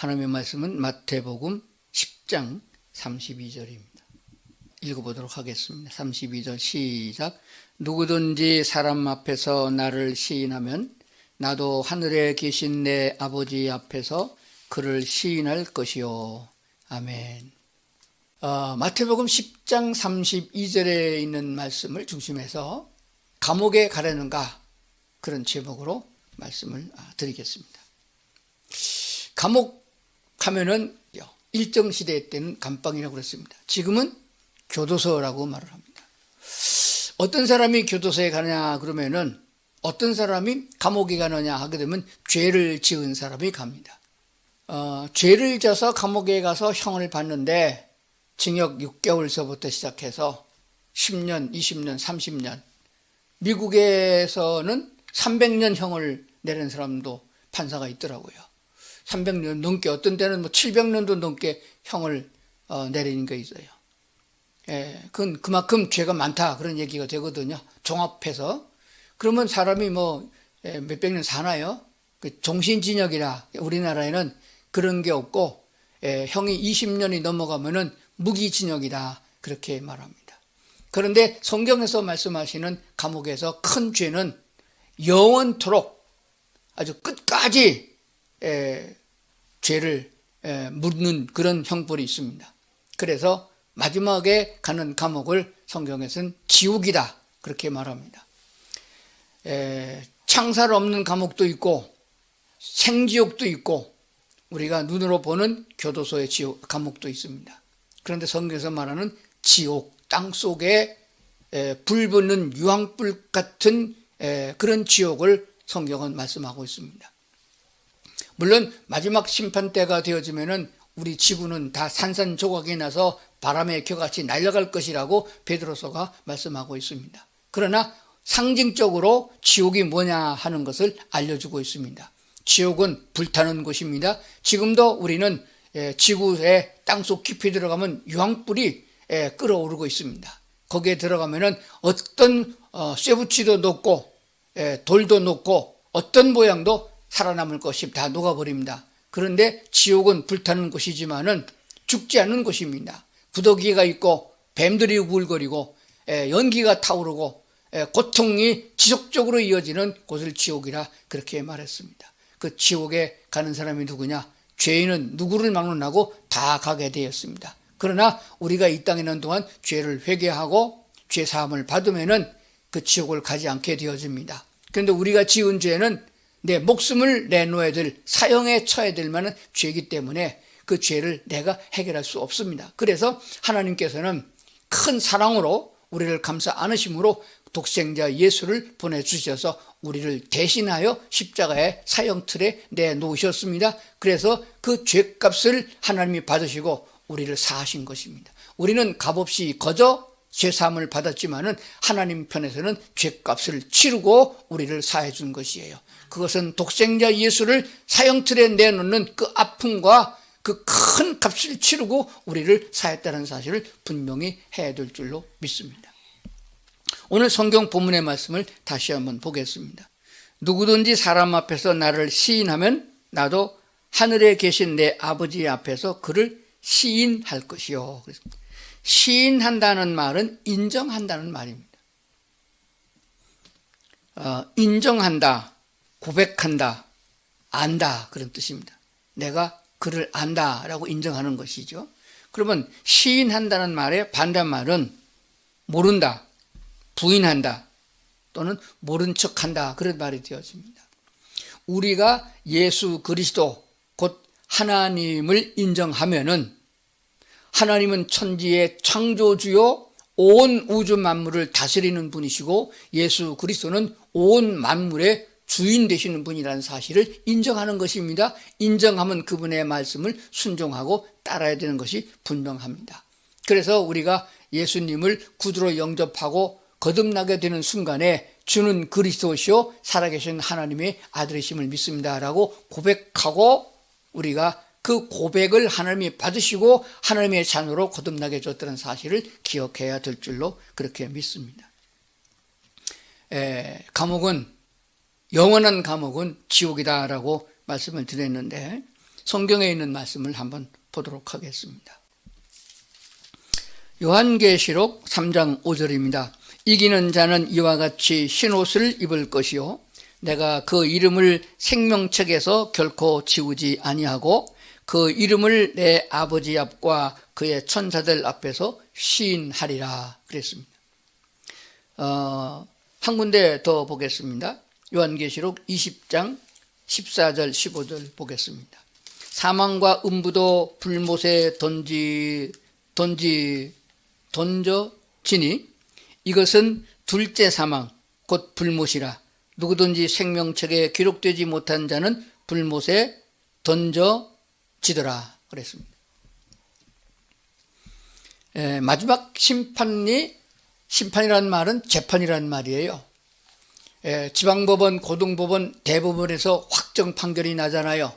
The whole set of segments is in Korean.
하나님의 말씀은 마태복음 10장 32절입니다. 읽어보도록 하겠습니다. 32절 시작. 누구든지 사람 앞에서 나를 시인하면 나도 하늘에 계신 내 아버지 앞에서 그를 시인할 것이요. 아멘. 마태복음 10장 32절에 있는 말씀을 중심해서 감옥에 가려는가, 그런 제목으로 말씀을 드리겠습니다. 감옥 하면은 일정 시대 때는 감방이라고 그랬습니다. 지금은 교도소라고 말을 합니다. 어떤 사람이 교도소에 가느냐 그러면은, 어떤 사람이 감옥에 가느냐 하게 되면 죄를 지은 사람이 갑니다. 죄를 져서 감옥에 가서 형을 받는데 징역 6개월서부터 시작해서 10년, 20년, 30년, 미국에서는 300년 형을 내는 사람도 판사가 있더라고요. 300년 넘게, 어떤 때는 700년도 넘게 형을 내리는 게 있어요. 그건 그만큼 죄가 많다, 그런 얘기가 되거든요. 종합해서. 그러면 사람이 몇백 년 사나요? 종신징역이라, 우리나라에는 그런 게 없고, 형이 20년이 넘어가면은 무기징역이다, 그렇게 말합니다. 그런데 성경에서 말씀하시는 감옥에서 큰 죄는 영원토록 아주 끝까지 죄를 묻는 그런 형벌이 있습니다. 그래서 마지막에 가는 감옥을 성경에서는 지옥이다, 그렇게 말합니다. 창살 없는 감옥도 있고 생지옥도 있고 우리가 눈으로 보는 교도소의 감옥도 있습니다. 그런데 성경에서 말하는 지옥, 땅속에 불 붙는 유황불 같은 그런 지옥을 성경은 말씀하고 있습니다. 물론 마지막 심판 때가 되어지면은 우리 지구는 다 산산조각이 나서 바람의 겨같이 날아갈 것이라고 베드로서가 말씀하고 있습니다. 그러나 상징적으로 지옥이 뭐냐 하는 것을 알려주고 있습니다. 지옥은 불타는 곳입니다. 지금도 우리는 지구의 땅속 깊이 들어가면 유황불이 끓어오르고 있습니다. 거기에 들어가면은 어떤 쇠붙이도 녹고 돌도 녹고 어떤 모양도 살아남을 것이 다 녹아버립니다. 그런데 지옥은 불타는 곳이지만은 죽지 않는 곳입니다. 구더기가 있고 뱀들이 우글거리고 연기가 타오르고 고통이 지속적으로 이어지는 곳을 지옥이라 그렇게 말했습니다. 그 지옥에 가는 사람이 누구냐? 죄인은 누구를 막론하고 다 가게 되었습니다. 그러나 우리가 이 땅에 있는 동안 죄를 회개하고 죄 사함을 받으면은 그 지옥을 가지 않게 되어집니다. 그런데 우리가 지은 죄는 내 목숨을 내놓아야 될, 사형에 처해야 될 만한 죄이기 때문에 그 죄를 내가 해결할 수 없습니다. 그래서 하나님께서는 큰 사랑으로 우리를 감싸 안으심으로 독생자 예수를 보내주셔서 우리를 대신하여 십자가의 사형틀에 내놓으셨습니다. 그래서 그 죄값을 하나님이 받으시고 우리를 사하신 것입니다. 우리는 값없이 거저 죄사함을 받았지만은 하나님 편에서는 죄값을 치르고 우리를 사해 준 것이에요. 그것은 독생자 예수를 사형틀에 내놓는 그 아픔과 그 큰 값을 치르고 우리를 사했다는 사실을 분명히 해야 될 줄로 믿습니다. 오늘 성경 본문의 말씀을 다시 한번 보겠습니다. 누구든지 사람 앞에서 나를 시인하면 나도 하늘에 계신 내 아버지 앞에서 그를 시인할 것이요. 시인한다는 말은 인정한다는 말입니다. 인정한다, 고백한다, 안다, 그런 뜻입니다. 내가 그를 안다라고 인정하는 것이죠. 그러면 시인한다는 말의 반대말은 모른다, 부인한다, 또는 모른 척한다, 그런 말이 되어집니다. 우리가 예수 그리스도 곧 하나님을 인정하면은 하나님은 천지의 창조주요 온 우주 만물을 다스리는 분이시고 예수 그리스도는 온 만물의 주인 되시는 분이라는 사실을 인정하는 것입니다. 인정하면 그분의 말씀을 순종하고 따라야 되는 것이 분명합니다. 그래서 우리가 예수님을 구주로 영접하고 거듭나게 되는 순간에 주는 그리스도시요 살아계신 하나님의 아들이심을 믿습니다라고 고백하고 우리가 그 고백을 하나님이 받으시고 하나님의 자녀로 거듭나게 해줬다는 사실을 기억해야 될 줄로 그렇게 믿습니다. 영원한 감옥은 지옥이다라고 말씀을 드렸는데 성경에 있는 말씀을 한번 보도록 하겠습니다. 요한계시록 3장 5절입니다. 이기는 자는 이와 같이 흰옷을 입을 것이요 내가 그 이름을 생명책에서 결코 지우지 아니하고 그 이름을 내 아버지 앞과 그의 천사들 앞에서 시인하리라 그랬습니다. 한 군데 더 보겠습니다. 요한계시록 20장 14절 15절 보겠습니다. 사망과 음부도 불못에 던져지니 이것은 둘째 사망 곧 불못이라. 누구든지 생명책에 기록되지 못한 자는 불못에 던져지더라 그랬습니다. 마지막 심판이라는 말은 재판이라는 말이에요. 지방법원, 고등법원, 대법원에서 확정 판결이 나잖아요.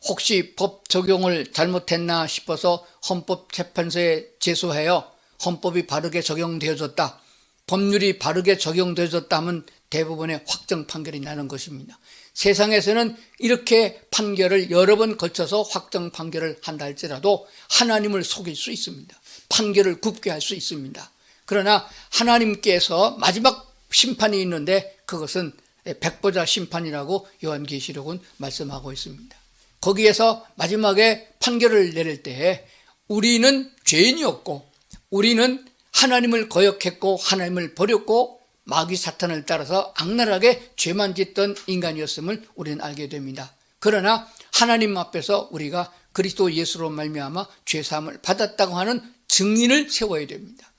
혹시 법 적용을 잘못했나 싶어서 헌법재판소에 제소해요. 헌법이 바르게 적용되어졌다, 법률이 바르게 적용되어졌다 하면 대법원의 확정 판결이 나는 것입니다. 세상에서는 이렇게 판결을 여러 번 거쳐서 확정 판결을 한다 할지라도 하나님을 속일 수 있습니다. 판결을 굽게 할 수 있습니다. 그러나 하나님께서 마지막 심판이 있는데 그것은 백보자 심판이라고 요한계시록은 말씀하고 있습니다. 거기에서 마지막에 판결을 내릴 때에 우리는 죄인이었고 우리는 하나님을 거역했고 하나님을 버렸고 마귀 사탄을 따라서 악랄하게 죄만 짓던 인간이었음을 우리는 알게 됩니다. 그러나 하나님 앞에서 우리가 그리스도 예수로 말미암아 죄사함을 받았다고 하는 증인을 세워야 됩니다.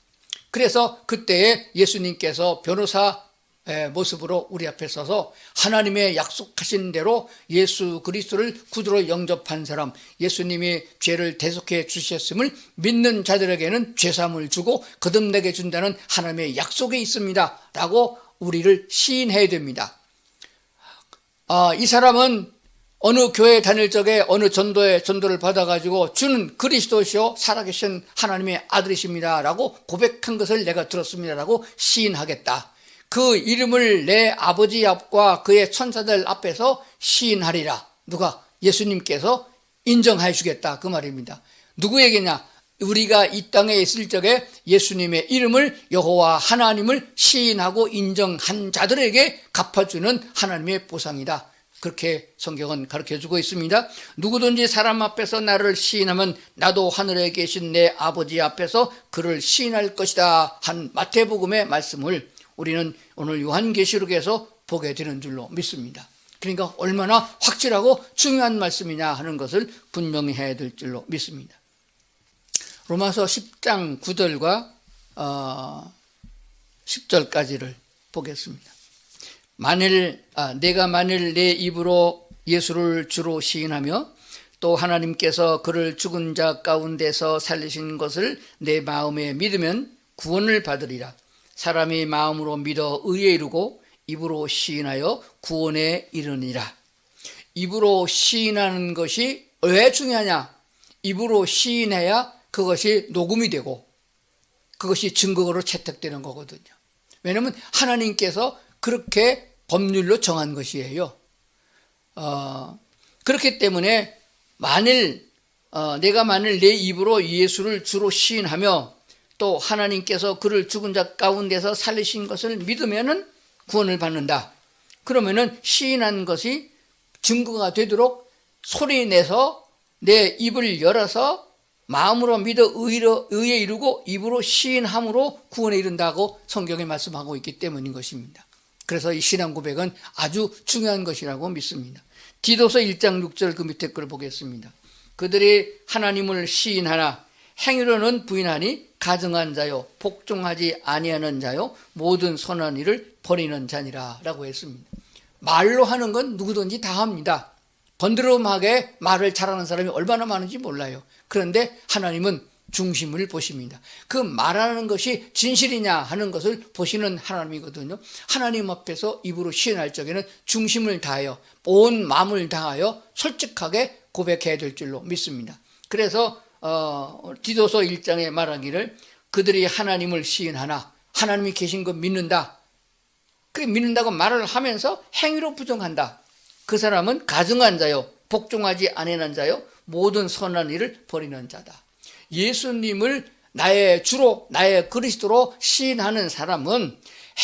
그래서 그때에 예수님께서 변호사 모습으로 우리 앞에 서서 하나님의 약속하신 대로 예수 그리스도를 구주로 영접한 사람, 예수님이 죄를 대속해 주셨음을 믿는 자들에게는 죄사함을 주고 거듭나게 준다는 하나님의 약속이 있습니다 라고 우리를 시인해야 됩니다. 이 사람은 어느 교회 다닐 적에 어느 전도를 받아가지고 주는 그리스도시요 살아계신 하나님의 아들이십니다 라고 고백한 것을 내가 들었습니다 라고 시인하겠다. 그 이름을 내 아버지 앞과 그의 천사들 앞에서 시인하리라. 누가? 예수님께서 인정해 주겠다 그 말입니다. 누구에게냐? 우리가 이 땅에 있을 적에 예수님의 이름을 여호와 하나님을 시인하고 인정한 자들에게 갚아주는 하나님의 보상이다. 그렇게 성경은 가르쳐주고 있습니다. 누구든지 사람 앞에서 나를 시인하면 나도 하늘에 계신 내 아버지 앞에서 그를 시인할 것이다 한 마태복음의 말씀을 우리는 오늘 요한계시록에서 보게 되는 줄로 믿습니다. 그러니까 얼마나 확실하고 중요한 말씀이냐 하는 것을 분명히 해야 될 줄로 믿습니다. 로마서 10장 9절과 10절까지를 보겠습니다. 내가 만일 내 입으로 예수를 주로 시인하며 또 하나님께서 그를 죽은 자 가운데서 살리신 것을 내 마음에 믿으면 구원을 받으리라. 사람이 마음으로 믿어 의에 이르고 입으로 시인하여 구원에 이르니라. 입으로 시인하는 것이 왜 중요하냐? 입으로 시인해야 그것이 녹음이 되고 그것이 증거로 채택되는 거거든요. 왜냐하면 하나님께서 그렇게 법률로 정한 것이에요. 그렇기 때문에 내가 만일 내 입으로 예수를 주로 시인하며 또 하나님께서 그를 죽은 자 가운데서 살리신 것을 믿으면은 구원을 받는다. 그러면은 시인한 것이 증거가 되도록 소리내서 내 입을 열어서 마음으로 믿어 의에 이르고 입으로 시인함으로 구원에 이른다고 성경에 말씀하고 있기 때문인 것입니다. 그래서 이 신앙 고백은 아주 중요한 것이라고 믿습니다. 디도서 1장 6절 그 밑에 걸 보겠습니다. 그들이 하나님을 시인하나 행위로는 부인하니 가증한 자요 복종하지 아니하는 자요 모든 선한 일을 버리는 자니라 라고 했습니다. 말로 하는 건 누구든지 다 합니다. 번드러움하게 말을 잘하는 사람이 얼마나 많은지 몰라요. 그런데 하나님은 중심을 보십니다. 그 말하는 것이 진실이냐 하는 것을 보시는 하나님이거든요. 하나님 앞에서 입으로 시인할 적에는 중심을 다하여 온 마음을 다하여 솔직하게 고백해야 될 줄로 믿습니다. 그래서 디도서 1장에 말하기를 그들이 하나님을 시인하나 하나님이 계신 거 믿는다. 그래 믿는다고 말을 하면서 행위로 부정한다. 그 사람은 가증한 자요 복종하지 아니하는 자요 모든 선한 일을 버리는 자다. 예수님을 나의 주로 나의 그리스도로 시인하는 사람은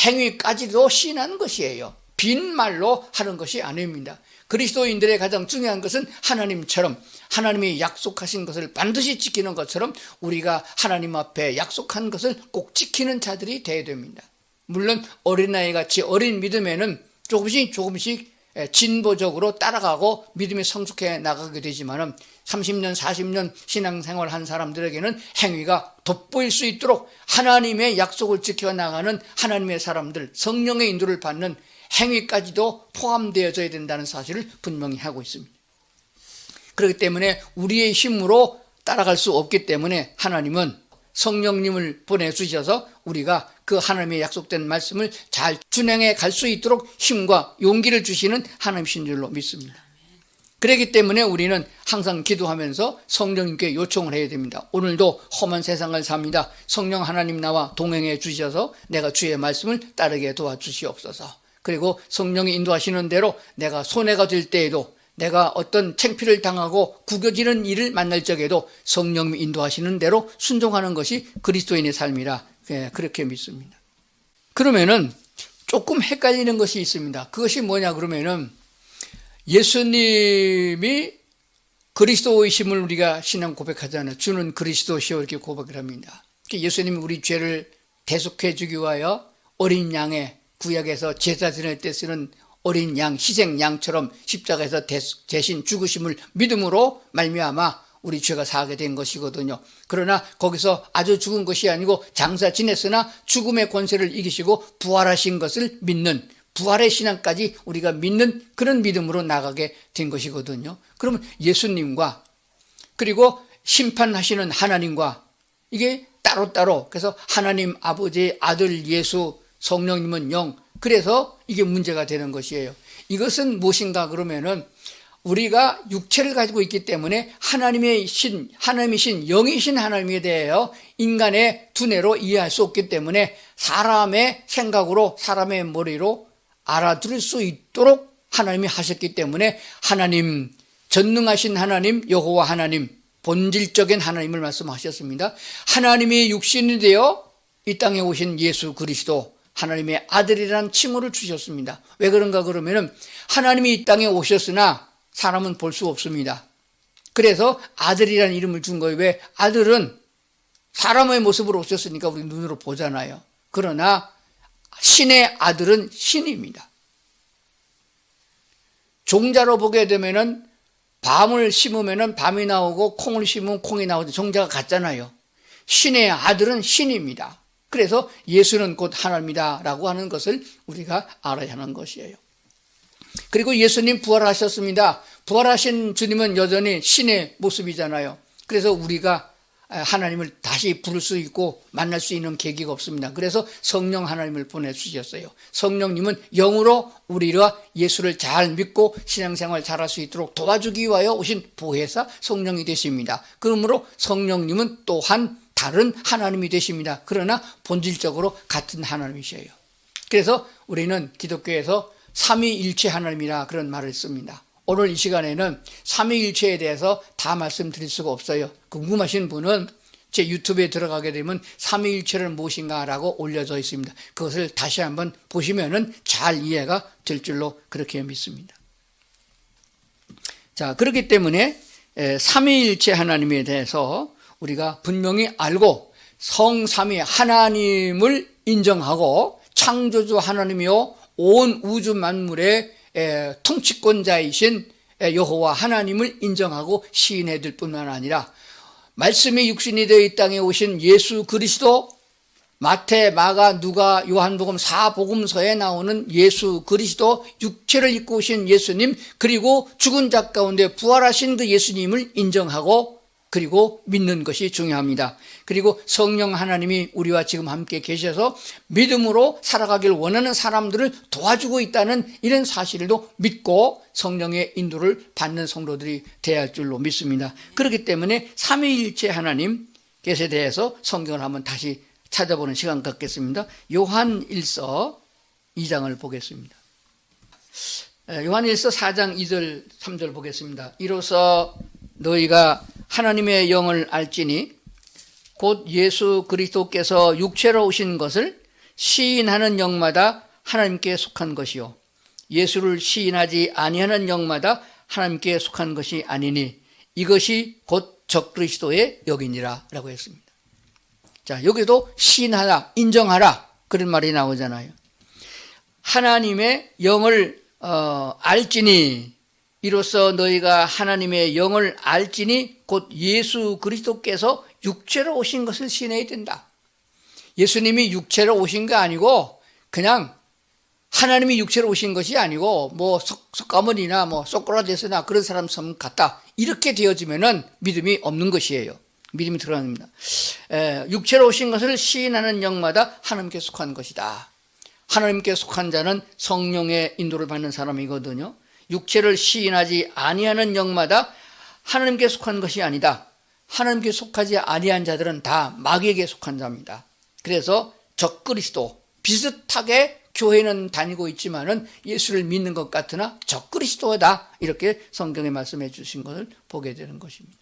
행위까지도 시인하는 것이에요. 빈말로 하는 것이 아닙니다. 그리스도인들의 가장 중요한 것은 하나님처럼 하나님이 약속하신 것을 반드시 지키는 것처럼 우리가 하나님 앞에 약속한 것을 꼭 지키는 자들이 되어야 됩니다. 물론 어린아이같이 어린 믿음에는 조금씩 진보적으로 따라가고 믿음이 성숙해 나가게 되지만 30년, 40년 신앙생활 한 사람들에게는 행위가 돋보일 수 있도록 하나님의 약속을 지켜나가는 하나님의 사람들, 성령의 인도를 받는 행위까지도 포함되어져야 된다는 사실을 분명히 하고 있습니다. 그렇기 때문에 우리의 힘으로 따라갈 수 없기 때문에 하나님은 성령님을 보내주셔서 우리가 그 하나님의 약속된 말씀을 잘 준행해 갈 수 있도록 힘과 용기를 주시는 하나님이신 줄로 믿습니다. 그렇기 때문에 우리는 항상 기도하면서 성령님께 요청을 해야 됩니다. 오늘도 험한 세상을 삽니다. 성령 하나님 나와 동행해 주셔서 내가 주의 말씀을 따르게 도와주시옵소서. 그리고 성령이 인도하시는 대로 내가 손해가 될 때에도 내가 어떤 창피를 당하고 구겨지는 일을 만날 적에도 성령이 인도하시는 대로 순종하는 것이 그리스도인의 삶이라 그렇게 믿습니다. 그러면은 조금 헷갈리는 것이 있습니다. 그것이 뭐냐 그러면은 예수님이 그리스도이심을 우리가 신앙 고백하잖아요. 주는 그리스도시오 이렇게 고백을 합니다. 예수님이 우리 죄를 대속해 주기 위하여 어린 양의 구약에서 제사 지낼 때 쓰는 어린 양, 희생 양처럼 십자가에서 대신 죽으심을 믿음으로 말미암아 우리 죄가 사하게 된 것이거든요. 그러나 거기서 아주 죽은 것이 아니고 장사 지냈으나 죽음의 권세를 이기시고 부활하신 것을 믿는 부활의 신앙까지 우리가 믿는 그런 믿음으로 나가게 된 것이거든요. 그러면 예수님과 그리고 심판하시는 하나님과 이게 따로따로 그래서 하나님 아버지 아들 예수 성령님은 영 그래서 이게 문제가 되는 것이에요. 이것은 무엇인가 그러면은 우리가 육체를 가지고 있기 때문에 하나님이신 영이신 하나님에 대하여 인간의 두뇌로 이해할 수 없기 때문에 사람의 생각으로 사람의 머리로 알아들을 수 있도록 하나님이 하셨기 때문에 하나님 전능하신 하나님 여호와 하나님 본질적인 하나님을 말씀하셨습니다. 하나님이 육신이 되어 이 땅에 오신 예수 그리스도 하나님의 아들이라는 칭호를 주셨습니다. 왜 그런가 그러면은 하나님이 이 땅에 오셨으나 사람은 볼 수 없습니다. 그래서 아들이라는 이름을 준 거예요. 왜? 아들은 사람의 모습으로 오셨으니까 우리 눈으로 보잖아요. 그러나 신의 아들은 신입니다. 종자로 보게 되면은 밤을 심으면은 밤이 나오고 콩을 심으면 콩이 나오죠. 종자가 같잖아요. 신의 아들은 신입니다. 그래서 예수는 곧 하나님이다라고 하는 것을 우리가 알아야 하는 것이에요. 그리고 예수님 부활하셨습니다. 부활하신 주님은 여전히 신의 모습이잖아요. 그래서 우리가 하나님을 다시 부를 수 있고 만날 수 있는 계기가 없습니다. 그래서 성령 하나님을 보내주셨어요. 성령님은 영으로 우리가 예수를 잘 믿고 신앙생활 잘할 수 있도록 도와주기 위하여 오신 보혜사 성령이 되십니다. 그러므로 성령님은 또한 다른 하나님이 되십니다. 그러나 본질적으로 같은 하나님이셔요. 그래서 우리는 기독교에서 삼위일체 하나님이라 그런 말을 씁니다. 오늘 이 시간에는 삼위일체에 대해서 다 말씀드릴 수가 없어요. 궁금하신 분은 제 유튜브에 들어가게 되면 삼위일체는 무엇인가라고 올려져 있습니다. 그것을 다시 한번 보시면은 잘 이해가 될 줄로 그렇게 믿습니다. 자, 그렇기 때문에 삼위일체 하나님에 대해서 우리가 분명히 알고 성삼위 하나님을 인정하고 창조주 하나님이요 온 우주 만물의 통치권자이신 여호와 하나님을 인정하고 시인해야 될 뿐만 아니라 말씀이 육신이 되어 이 땅에 오신 예수 그리스도 마태, 마가, 누가, 요한복음 4복음서에 나오는 예수 그리스도 육체를 입고 오신 예수님 그리고 죽은 자 가운데 부활하신 그 예수님을 인정하고 그리고 믿는 것이 중요합니다. 그리고 성령 하나님이 우리와 지금 함께 계셔서 믿음으로 살아가길 원하는 사람들을 도와주고 있다는 이런 사실도 믿고 성령의 인도를 받는 성도들이 되어야 할 줄로 믿습니다. 그렇기 때문에 삼위일체 하나님께서 대해서 성경을 한번 다시 찾아보는 시간 갖겠습니다. 요한일서 2장을 보겠습니다. 요한일서 4장 2절 3절 보겠습니다. 이로써 너희가 하나님의 영을 알지니 곧 예수 그리스도께서 육체로 오신 것을 시인하는 영마다 하나님께 속한 것이요 예수를 시인하지 아니하는 영마다 하나님께 속한 것이 아니니 이것이 곧 적그리스도의 영이니라 라고 했습니다. 자, 여기도 시인하라, 인정하라 그런 말이 나오잖아요. 하나님의 영을 알지니 이로써 너희가 하나님의 영을 알지니 곧 예수 그리스도께서 육체로 오신 것을 시인해야 된다. 예수님이 육체로 오신 게 아니고 그냥 하나님이 육체로 오신 것이 아니고 뭐 석가모니나 뭐 소크라테스나 그런 사람 섬 같다. 이렇게 되어지면은 믿음이 없는 것이에요. 믿음이 들어갑니다. 육체로 오신 것을 시인하는 영마다 하나님께 속한 것이다. 하나님께 속한 자는 성령의 인도를 받는 사람이거든요. 육체를 시인하지 아니하는 영마다 하나님께 속한 것이 아니다. 하나님께 속하지 아니한 자들은 다 마귀에게 속한 자입니다. 그래서 적그리스도 비슷하게 교회는 다니고 있지만은 예수를 믿는 것 같으나 적그리스도다 이렇게 성경에 말씀해 주신 것을 보게 되는 것입니다.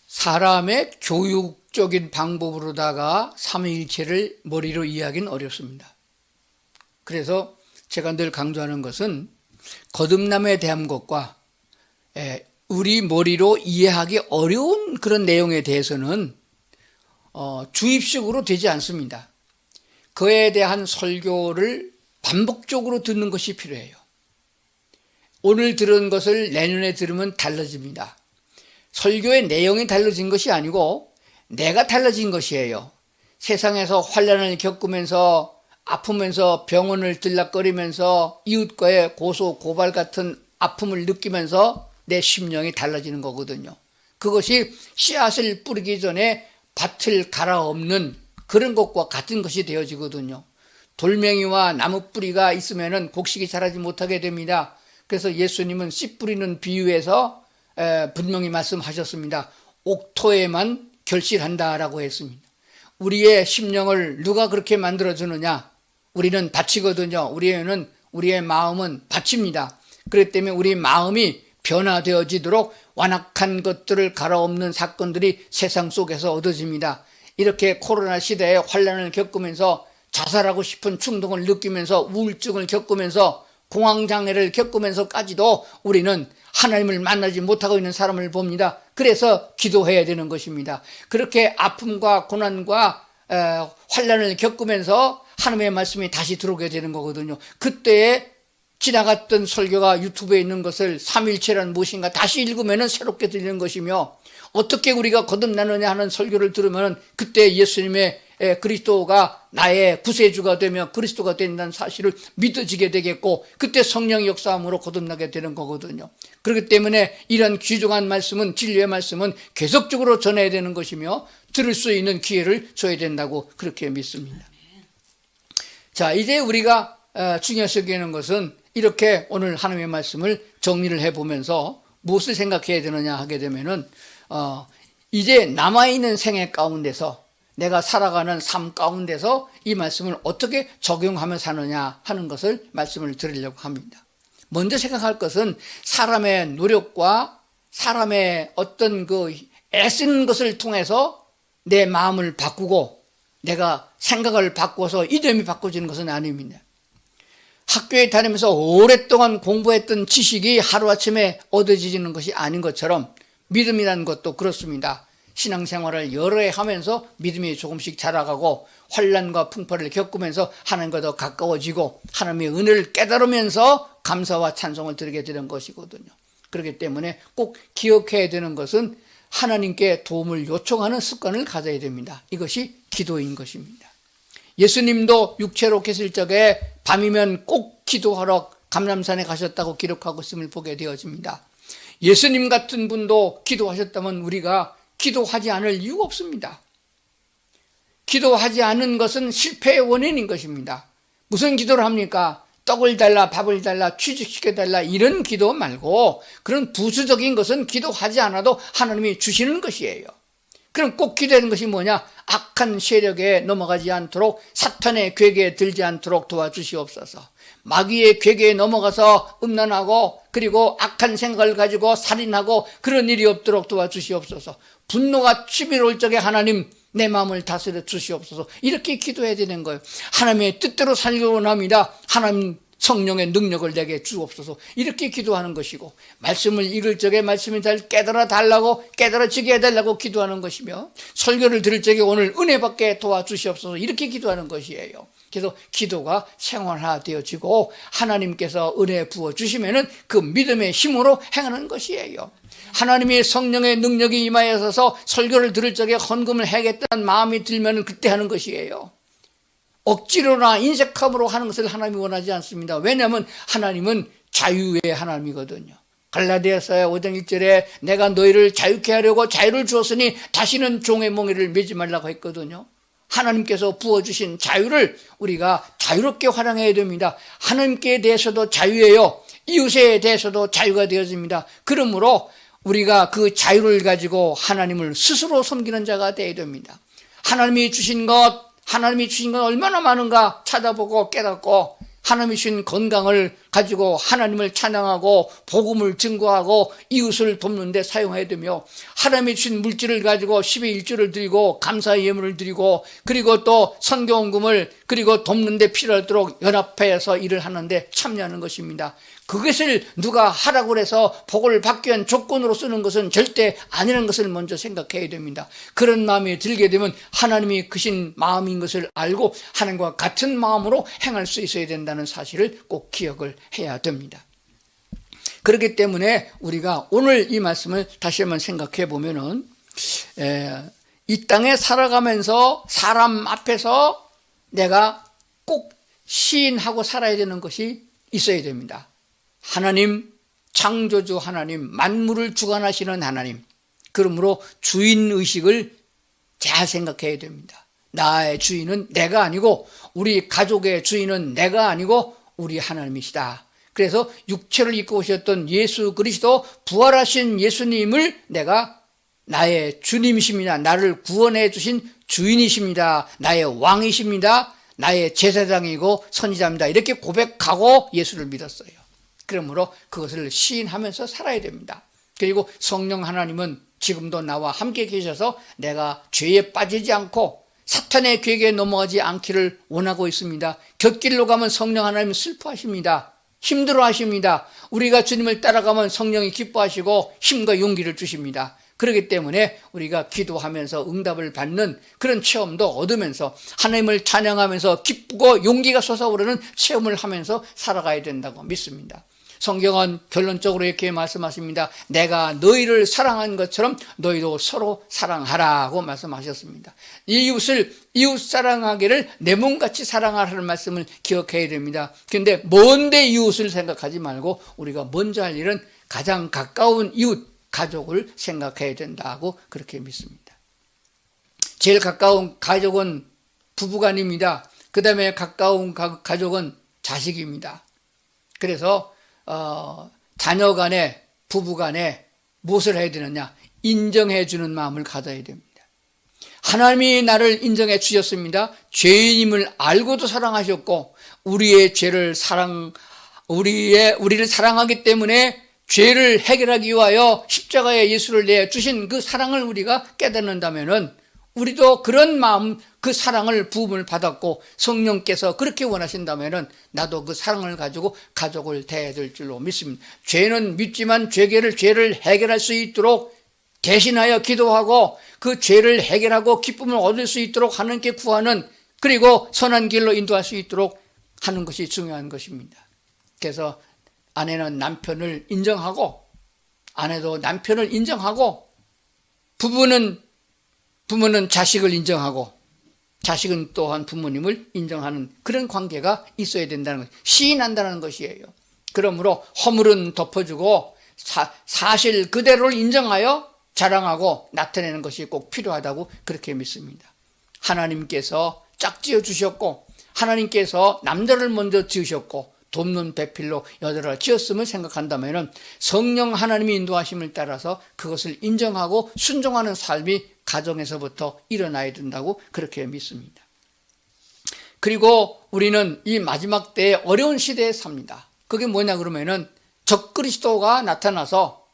사람의 교육적인 방법으로다가 삼위일체를 머리로 이해하기는 어렵습니다. 그래서 제가 늘 강조하는 것은 거듭남에 대한 것과 우리 머리로 이해하기 어려운 그런 내용에 대해서는 주입식으로 되지 않습니다. 그에 대한 설교를 반복적으로 듣는 것이 필요해요. 오늘 들은 것을 내년에 들으면 달라집니다. 설교의 내용이 달라진 것이 아니고 내가 달라진 것이에요. 세상에서 환난을 겪으면서 아프면서 병원을 들락거리면서 이웃과의 고소 고발 같은 아픔을 느끼면서 내 심령이 달라지는 거거든요. 그것이 씨앗을 뿌리기 전에 밭을 갈아엎는 그런 것과 같은 것이 되어지거든요. 돌멩이와 나무 뿌리가 있으면 곡식이 자라지 못하게 됩니다. 그래서 예수님은 씨 뿌리는 비유에서 분명히 말씀하셨습니다. 옥토에만 결실한다라고 했습니다. 우리의 심령을 누가 그렇게 만들어주느냐? 우리는 밭이거든요. 우리의 마음은 밭입니다. 그렇기 때문에 우리 마음이 변화되어지도록 완악한 것들을 갈아엎는 사건들이 세상 속에서 얻어집니다. 이렇게 코로나 시대에 환난을 겪으면서 자살하고 싶은 충동을 느끼면서 우울증을 겪으면서 공황장애를 겪으면서까지도 우리는 하나님을 만나지 못하고 있는 사람을 봅니다. 그래서 기도해야 되는 것입니다. 그렇게 아픔과 고난과 환난을 겪으면서 하나님의 말씀이 다시 들어오게 되는 거거든요. 그때에 지나갔던 설교가 유튜브에 있는 것을 삼일체란 무엇인가 다시 읽으면 새롭게 들리는 것이며 어떻게 우리가 거듭나느냐 하는 설교를 들으면 그때 예수님의 그리스도가 나의 구세주가 되며 그리스도가 된다는 사실을 믿어지게 되겠고 그때 성령의 역사함으로 거듭나게 되는 거거든요. 그렇기 때문에 이런 귀중한 말씀은 진리의 말씀은 계속적으로 전해야 되는 것이며 들을 수 있는 기회를 줘야 된다고 그렇게 믿습니다. 자, 이제 우리가 중요시 여기는 것은 이렇게 오늘 하나님의 말씀을 정리를 해보면서 무엇을 생각해야 되느냐 하게 되면은 이제 남아있는 생애 가운데서 내가 살아가는 삶 가운데서 이 말씀을 어떻게 적용하며 사느냐 하는 것을 말씀을 드리려고 합니다. 먼저 생각할 것은 사람의 노력과 사람의 어떤 그 애쓰는 것을 통해서 내 마음을 바꾸고 내가 생각을 바꿔서 이념이 바꿔지는 것은 아닙니다. 학교에 다니면서 오랫동안 공부했던 지식이 하루아침에 얻어지는 것이 아닌 것처럼 믿음이라는 것도 그렇습니다. 신앙생활을 여러 해 하면서 믿음이 조금씩 자라가고 환난과 풍파를 겪으면서 하나님과 더 가까워지고 하나님의 은혜를 깨달으면서 감사와 찬송을 드리게 되는 것이거든요. 그렇기 때문에 꼭 기억해야 되는 것은 하나님께 도움을 요청하는 습관을 가져야 됩니다. 이것이 기도인 것입니다. 예수님도 육체로 계실 적에 밤이면 꼭 기도하러 감람산에 가셨다고 기록하고 있음을 보게 되어집니다. 예수님 같은 분도 기도하셨다면 우리가 기도하지 않을 이유가 없습니다. 기도하지 않은 것은 실패의 원인인 것입니다. 무슨 기도를 합니까? 떡을 달라, 밥을 달라, 취직시켜달라 이런 기도 말고 그런 부수적인 것은 기도하지 않아도 하나님이 주시는 것이에요. 그럼 꼭 기도하는 것이 뭐냐? 악한 세력에 넘어가지 않도록, 사탄의 괴계에 들지 않도록 도와주시옵소서. 마귀의 괴계에 넘어가서 음란하고 그리고 악한 생각을 가지고 살인하고 그런 일이 없도록 도와주시옵소서. 분노가 치밀어올 적에 하나님 내 마음을 다스려 주시옵소서. 이렇게 기도해야 되는 거예요. 하나님의 뜻대로 살기를 원합니다. 하나님 성령의 능력을 내게 주옵소서. 이렇게 기도하는 것이고, 말씀을 읽을 적에 말씀이 잘 깨달아 달라고, 깨달아지게 해달라고 기도하는 것이며, 설교를 들을 적에 오늘 은혜 받게 도와주시옵소서. 이렇게 기도하는 것이에요. 그래서 기도가 생활화되어지고 하나님께서 은혜 부어주시면은 그 믿음의 힘으로 행하는 것이에요. 하나님의 성령의 능력이 임하여서 설교를 들을 적에 헌금을 해야겠다는 마음이 들면 그때 하는 것이에요. 억지로나 인색함으로 하는 것을 하나님이 원하지 않습니다. 왜냐하면 하나님은 자유의 하나님이거든요. 갈라디아서 5장 1절에 내가 너희를 자유케 하려고 자유를 주었으니 다시는 종의 몽에를 매지 말라고 했거든요. 하나님께서 부어주신 자유를 우리가 자유롭게 활용해야 됩니다. 하나님께 대해서도 자유예요. 이웃에 대해서도 자유가 되어집니다. 그러므로 우리가 그 자유를 가지고 하나님을 스스로 섬기는 자가 되어야 됩니다. 하나님이 주신 건 얼마나 많은가 찾아보고 깨닫고, 하나님이 주신 건강을 가지고 하나님을 찬양하고 복음을 증거하고 이웃을 돕는 데 사용해야 되며, 하나님이 주신 물질을 가지고 10의 1조를 드리고 감사의 예물을 드리고, 그리고 또 선교헌금을 그리고 돕는 데 필요하도록 연합해서 일을 하는데 참여하는 것입니다. 그것을 누가 하라고 해서 복을 받기 위한 조건으로 쓰는 것은 절대 아니라는 것을 먼저 생각해야 됩니다. 그런 마음이 들게 되면 하나님이 크신 마음인 것을 알고 하나님과 같은 마음으로 행할 수 있어야 된다는 사실을 꼭 기억을 해야 됩니다. 그렇기 때문에 우리가 오늘 이 말씀을 다시 한번 생각해 보면은, 이 땅에 살아가면서 사람 앞에서 내가 꼭 시인하고 살아야 되는 것이 있어야 됩니다. 하나님, 창조주 하나님, 만물을 주관하시는 하나님. 그러므로 주인의식을 잘 생각해야 됩니다. 나의 주인은 내가 아니고, 우리 가족의 주인은 내가 아니고 우리 하나님이시다. 그래서 육체를 입고 오셨던 예수 그리스도, 부활하신 예수님을 내가 나의 주님이십니다. 나를 구원해 주신 주인이십니다. 나의 왕이십니다. 나의 제사장이고 선지자입니다. 이렇게 고백하고 예수를 믿었어요. 그러므로 그것을 시인하면서 살아야 됩니다. 그리고 성령 하나님은 지금도 나와 함께 계셔서 내가 죄에 빠지지 않고 사탄의 괴계에 넘어가지 않기를 원하고 있습니다. 곁길로 가면 성령 하나님은 슬퍼하십니다. 힘들어하십니다. 우리가 주님을 따라가면 성령이 기뻐하시고 힘과 용기를 주십니다. 그렇기 때문에 우리가 기도하면서 응답을 받는 그런 체험도 얻으면서 하나님을 찬양하면서 기쁘고 용기가 솟아오르는 체험을 하면서 살아가야 된다고 믿습니다. 성경은 결론적으로 이렇게 말씀하십니다. 내가 너희를 사랑한 것처럼 너희도 서로 사랑하라고 말씀하셨습니다. 이웃을 이웃 사랑하기를 내 몸같이 사랑하라는 말씀을 기억해야 됩니다. 그런데 먼데 이웃을 생각하지 말고 우리가 먼저 할 일은 가장 가까운 이웃, 가족을 생각해야 된다고 그렇게 믿습니다. 제일 가까운 가족은 부부간입니다. 그 다음에 가까운 가족은 자식입니다. 그래서 자녀 간에, 부부 간에 무엇을 해야 되느냐? 인정해 주는 마음을 가져야 됩니다. 하나님이 나를 인정해 주셨습니다. 죄인임을 알고도 사랑하셨고, 우리의 죄를 우리를 사랑하기 때문에 죄를 해결하기 위하여 십자가에 예수를 내어 주신 그 사랑을 우리가 깨닫는다면은, 우리도 그런 마음, 그 사랑을 부음을 받았고 성령께서 그렇게 원하신다면은 나도 그 사랑을 가지고 가족을 대해야 될 줄로 믿습니다. 죄는 믿지만 죄를 해결할 수 있도록 대신하여 기도하고 그 죄를 해결하고 기쁨을 얻을 수 있도록 하나님께 구하는, 그리고 선한 길로 인도할 수 있도록 하는 것이 중요한 것입니다. 그래서 아내는 남편을 인정하고, 아내도 남편을 인정하고, 부모는 자식을 인정하고, 자식은 또한 부모님을 인정하는 그런 관계가 있어야 된다는 것, 시인한다는 것이에요. 그러므로 허물은 덮어주고 사실 그대로를 인정하여 자랑하고 나타내는 것이 꼭 필요하다고 그렇게 믿습니다. 하나님께서 짝지어 주셨고, 하나님께서 남자를 먼저 지으셨고 돕는 배필로 여자를 지었음을 생각한다면 성령 하나님의 인도하심을 따라서 그것을 인정하고 순종하는 삶이 가정에서부터 일어나야 된다고 그렇게 믿습니다. 그리고 우리는 이 마지막 때에 어려운 시대에 삽니다. 그게 뭐냐 그러면은 적그리스도가 나타나서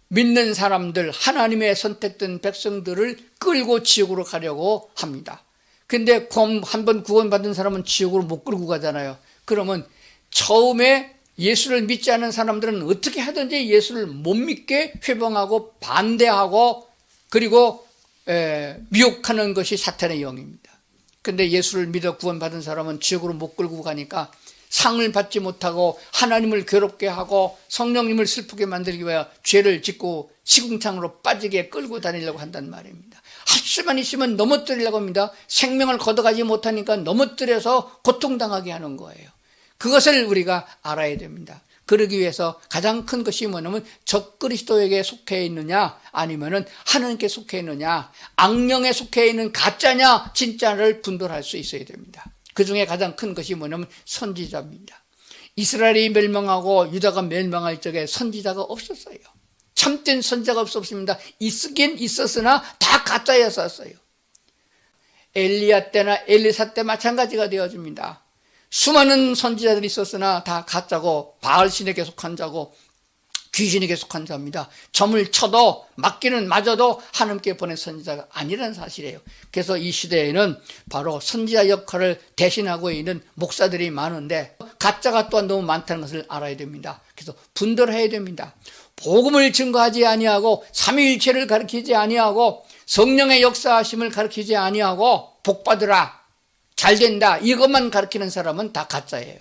믿는 사람들, 하나님의 선택된 백성들을 끌고 지옥으로 가려고 합니다. 근데 한번 구원받은 사람은 지옥으로 못 끌고 가잖아요. 그러면 처음에 예수를 믿지 않은 사람들은 어떻게 하든지 예수를 못 믿게 회방하고 반대하고 그리고 미혹하는 것이 사탄의 영입니다. 근데 예수를 믿어 구원받은 사람은 지옥으로 못 끌고 가니까 상을 받지 못하고 하나님을 괴롭게 하고 성령님을 슬프게 만들기 위하여 죄를 짓고 시궁창으로 빠지게 끌고 다니려고 한단 말입니다. 할 수만 있으면 넘어뜨리려고 합니다. 생명을 걷어가지 못하니까 넘어뜨려서 고통당하게 하는 거예요. 그것을 우리가 알아야 됩니다. 그러기 위해서 가장 큰 것이 뭐냐면 적그리스도에게 속해 있느냐 아니면은 하나님께 속해 있느냐, 악령에 속해 있는 가짜냐 진짜를 분별할 수 있어야 됩니다. 그 중에 가장 큰 것이 뭐냐면 선지자입니다. 이스라엘이 멸망하고 유다가 멸망할 적에 선지자가 없었어요. 참된 선지자가 없었습니다. 있긴 있었으나 다 가짜였었어요. 엘리야 때나 엘리사 때 마찬가지가 되어집니다. 수많은 선지자들이 있었으나 다 가짜고 바알신에게 속한 자고 귀신에게 속한 자입니다. 점을 쳐도 맞기는 맞아도 하나님께 보낸 선지자가 아니라는 사실이에요. 그래서 이 시대에는 바로 선지자 역할을 대신하고 있는 목사들이 많은데 가짜가 또한 너무 많다는 것을 알아야 됩니다. 그래서 분별해야 됩니다. 복음을 증거하지 아니하고 삼위일체를 가르치지 아니하고 성령의 역사하심을 가르치지 아니하고 복받으라 잘된다 이것만 가르치는 사람은 다 가짜예요.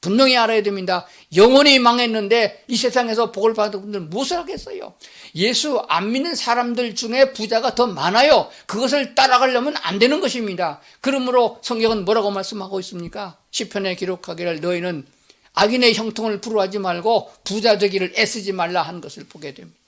분명히 알아야 됩니다. 영혼이 망했는데 이 세상에서 복을 받은 분들 무엇을 하겠어요? 예수 안 믿는 사람들 중에 부자가 더 많아요. 그것을 따라가려면 안 되는 것입니다. 그러므로 성경은 뭐라고 말씀하고 있습니까? 시편에 기록하기를 너희는 악인의 형통을 부러워하지 말고 부자 되기를 애쓰지 말라 하는 것을 보게 됩니다.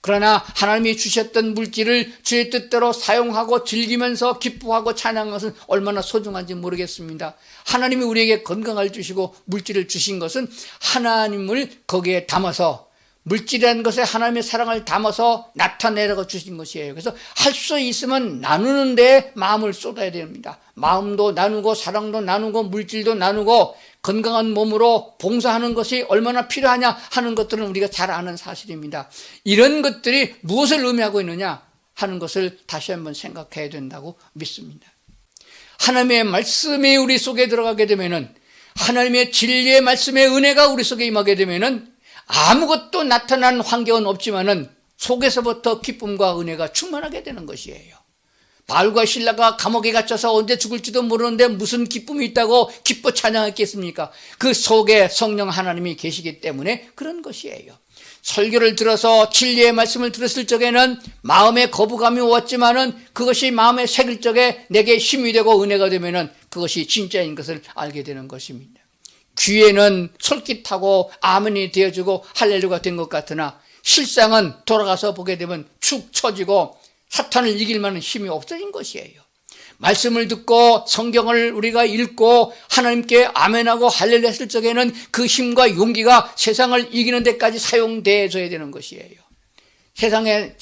그러나 하나님이 주셨던 물질을 주의 뜻대로 사용하고 즐기면서 기뻐하고 찬양하는 것은 얼마나 소중한지 모르겠습니다. 하나님이 우리에게 건강을 주시고 물질을 주신 것은 하나님을 거기에 담아서 물질이라는 것에 하나님의 사랑을 담아서 나타내라고 주신 것이에요. 그래서 할 수 있으면 나누는 데 마음을 쏟아야 됩니다. 마음도 나누고 사랑도 나누고 물질도 나누고 건강한 몸으로 봉사하는 것이 얼마나 필요하냐 하는 것들은 우리가 잘 아는 사실입니다. 이런 것들이 무엇을 의미하고 있느냐 하는 것을 다시 한번 생각해야 된다고 믿습니다. 하나님의 말씀이 우리 속에 들어가게 되면은 하나님의 진리의 말씀의 은혜가 우리 속에 임하게 되면은 아무것도 나타난 환경은 없지만은 속에서부터 기쁨과 은혜가 충만하게 되는 것이에요. 바울과 실라가 감옥에 갇혀서 언제 죽을지도 모르는데 무슨 기쁨이 있다고 기뻐 찬양했겠습니까? 그 속에 성령 하나님이 계시기 때문에 그런 것이에요. 설교를 들어서 진리의 말씀을 들었을 적에는 마음에 거부감이 왔지만은 그것이 마음에 새길 적에 내게 힘이 되고 은혜가 되면은 그것이 진짜인 것을 알게 되는 것입니다. 귀에는 솔깃하고 아멘이 되어주고 할렐루가 된 것 같으나 실상은 돌아가서 보게 되면 축 처지고 사탄을 이길 만한 힘이 없어진 것이에요. 말씀을 듣고 성경을 우리가 읽고 하나님께 아멘하고 할렐루야 했을 적에는 그 힘과 용기가 세상을 이기는 데까지 사용되어져야 되는 것이에요. 세상에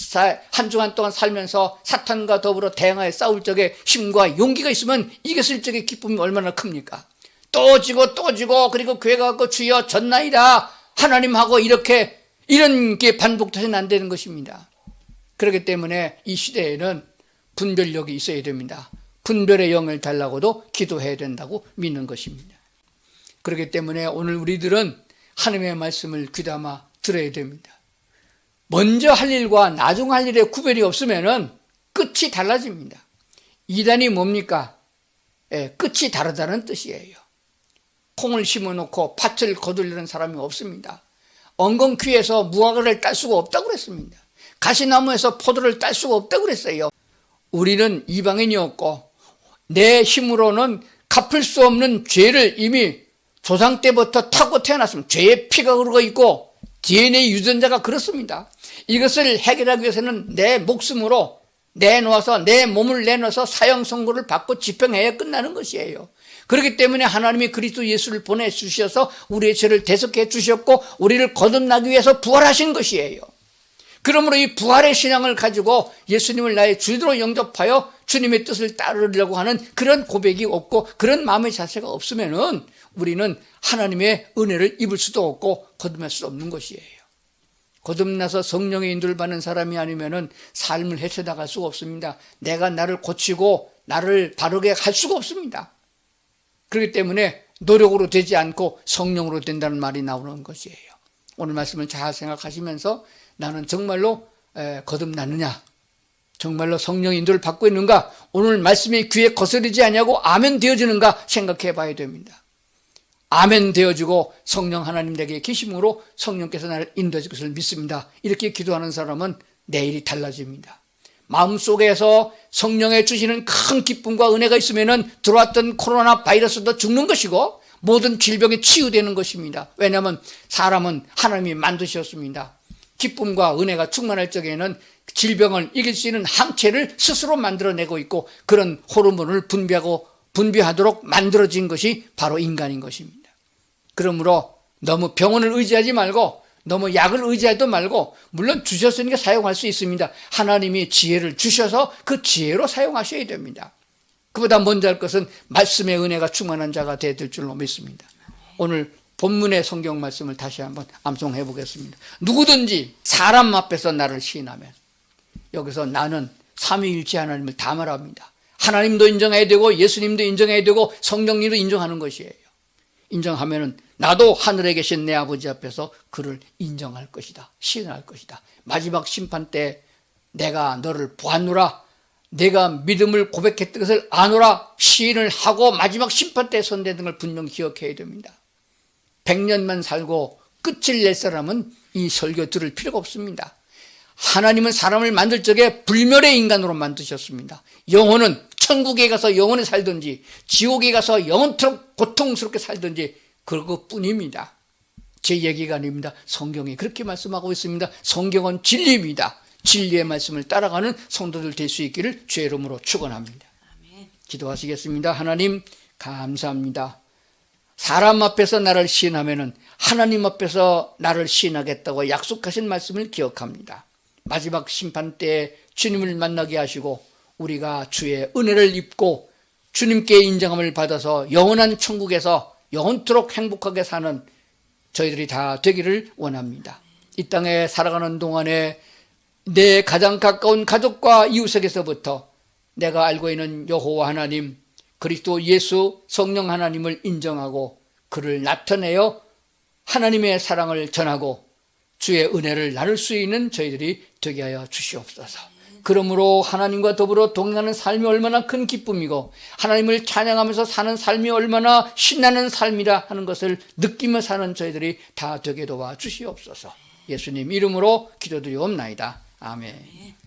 한 주간 동안 살면서 사탄과 더불어 대항하여 싸울 적에 힘과 용기가 있으면 이겼을 적에 기쁨이 얼마나 큽니까? 또 지고 그리고 교회 가고 주여 졌나이다 하나님하고 이런 게 반복돼서는 안 되는 것입니다. 그렇기 때문에 이 시대에는 분별력이 있어야 됩니다. 분별의 영을 달라고도 기도해야 된다고 믿는 것입니다. 그렇기 때문에 오늘 우리들은 하나님의 말씀을 귀담아 들어야 됩니다. 먼저 할 일과 나중 할 일의 구별이 없으면 끝이 달라집니다. 이단이 뭡니까? 끝이 다르다는 뜻이에요. 콩을 심어놓고 팥을 거두려는 사람이 없습니다. 엉겅퀴에서 무화과를 딸 수가 없다고 그랬습니다. 가시나무에서 포도를 딸 수가 없다고 그랬어요. 우리는 이방인이었고 내 힘으로는 갚을 수 없는 죄를 이미 조상 때부터 타고 태어났습니다. 죄의 피가 흐르고 있고 DNA 유전자가 그렇습니다. 이것을 해결하기 위해서는 내 목숨으로 내놓아서 내 몸을 내놓아서 사형 선고를 받고 집행해야 끝나는 것이에요. 그렇기 때문에 하나님이 그리스도 예수를 보내주셔서 우리의 죄를 대속해 주셨고 우리를 거듭나기 위해서 부활하신 것이에요. 그러므로 이 부활의 신앙을 가지고 예수님을 나의 주로 영접하여 주님의 뜻을 따르려고 하는 그런 고백이 없고 그런 마음의 자세가 없으면은 우리는 하나님의 은혜를 입을 수도 없고 거듭날 수 없는 것이에요. 거듭나서 성령의 인도를 받는 사람이 아니면은 삶을 헤쳐나갈 수가 없습니다. 내가 나를 고치고 나를 바르게 할 수가 없습니다. 그렇기 때문에 노력으로 되지 않고 성령으로 된다는 말이 나오는 것이에요. 오늘 말씀을 잘 생각하시면서 나는 정말로 거듭났느냐, 정말로 성령 인도를 받고 있는가, 오늘 말씀이 귀에 거스르지 않냐고 아멘 되어지는가 생각해 봐야 됩니다. 아멘 되어지고 성령 하나님 내게 계심으로 성령께서 나를 인도해 줄 것을 믿습니다. 이렇게 기도하는 사람은 내일이 달라집니다. 마음속에서 성령의 주시는 큰 기쁨과 은혜가 있으면 들어왔던 코로나 바이러스도 죽는 것이고 모든 질병이 치유되는 것입니다. 왜냐하면 사람은 하나님이 만드셨습니다. 기쁨과 은혜가 충만할 적에는 질병을 이길 수 있는 항체를 스스로 만들어내고 있고 그런 호르몬을 분비하도록 만들어진 것이 바로 인간인 것입니다. 그러므로 너무 병원을 의지하지 말고 너무 약을 의지하지도 말고 물론 주셨으니까 사용할 수 있습니다. 하나님이 지혜를 주셔서 그 지혜로 사용하셔야 됩니다. 그보다 먼저 할 것은 말씀의 은혜가 충만한 자가 되야 될 줄로 믿습니다. 오늘 본문의 성경 말씀을 다시 한번 암송해 보겠습니다. 누구든지 사람 앞에서 나를 시인하면, 여기서 나는 삼위일체 하나님을 다 말합니다. 하나님도 인정해야 되고 예수님도 인정해야 되고 성령님도 인정하는 것이에요. 인정하면은 나도 하늘에 계신 내 아버지 앞에서 그를 인정할 것이다, 시인할 것이다. 마지막 심판 때 내가 너를 보았노라, 내가 믿음을 고백했던 것을 아노라 시인을 하고 마지막 심판 때 선대된 걸 분명히 기억해야 됩니다. 100년만 살고 끝을 낼 사람은 이 설교 들을 필요가 없습니다. 하나님은 사람을 만들 적에 불멸의 인간으로 만드셨습니다. 영혼은 천국에 가서 영원히 살든지 지옥에 가서 영원토록 고통스럽게 살든지 그것뿐입니다. 제 얘기가 아닙니다. 성경이 그렇게 말씀하고 있습니다. 성경은 진리입니다. 진리의 말씀을 따라가는 성도들 될 수 있기를 주의 이름으로 축원합니다. 기도하시겠습니다. 하나님 감사합니다. 사람 앞에서 나를 시인하면은 하나님 앞에서 나를 시인하겠다고 약속하신 말씀을 기억합니다. 마지막 심판 때 주님을 만나게 하시고 우리가 주의 은혜를 입고 주님께 인정함을 받아서 영원한 천국에서 영원토록 행복하게 사는 저희들이 다 되기를 원합니다. 이 땅에 살아가는 동안에 내 가장 가까운 가족과 이웃에게서부터 내가 알고 있는 여호와 하나님, 그리스도 예수 성령 하나님을 인정하고 그를 나타내어 하나님의 사랑을 전하고 주의 은혜를 나눌 수 있는 저희들이 되게 하여 주시옵소서. 그러므로 하나님과 더불어 동행하는 삶이 얼마나 큰 기쁨이고 하나님을 찬양하면서 사는 삶이 얼마나 신나는 삶이라 하는 것을 느끼며 사는 저희들이 다 되게 도와 주시옵소서. 예수님 이름으로 기도드리옵나이다. 아멘.